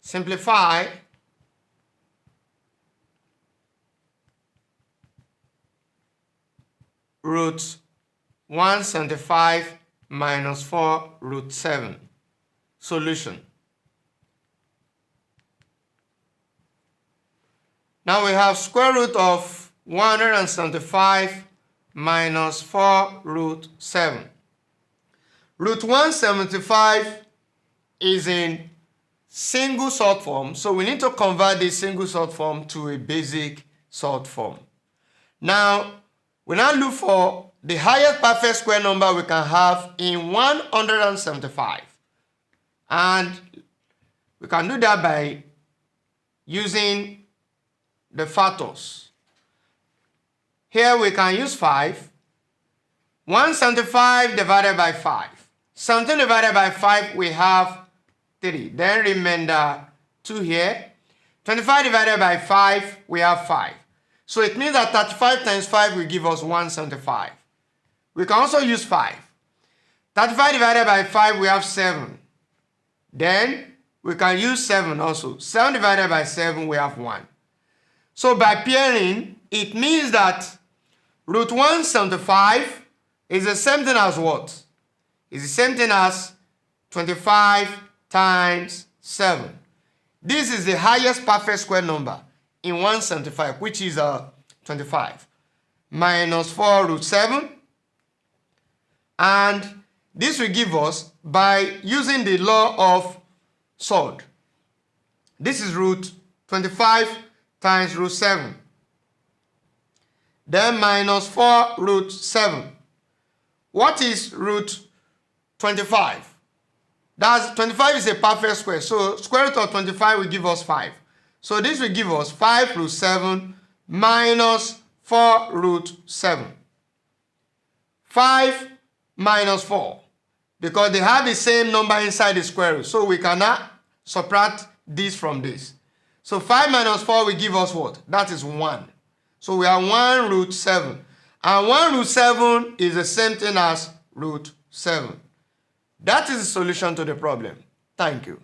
Simplify. Root 175 minus 4 root 7. Solution. Now we have square root of 175 minus 4 root 7. Root 175 is in single surd form, so we need to convert this single surd form to a basic surd form. Now, we now look for the highest perfect square number we can have in 175. And we can do that by using the factors. Here we can use 5. 175 divided by 5. 17 divided by 5, we have 3. Then remainder 2 here. 25 divided by 5, we have 5. So it means that 35 times 5 will give us 175. We can also use 5. 35 divided by 5, we have 7. Then we can use 7 also. 7 divided by 7, we have 1. So by pairing, it means that root 175 is the same thing as what? It's the same thing as 25 times 7. This is the highest perfect square number in 175, which is 25. Minus 4 root 7. And this will give us, by using the law of surd, this is root 25 times root 7. Then minus 4 root 7. What is root 25? That's 25 is a perfect square. So square root of 25 will give us 5. So this will give us 5 root 7 minus 4 root 7. 5 minus 4. Because they have the same number inside the square root. So we cannot subtract this from this. So 5 minus 4 will give us what? That is 1. So we have 1 root 7. And 1 root 7 is the same thing as root 7. That is the solution to the problem. Thank you.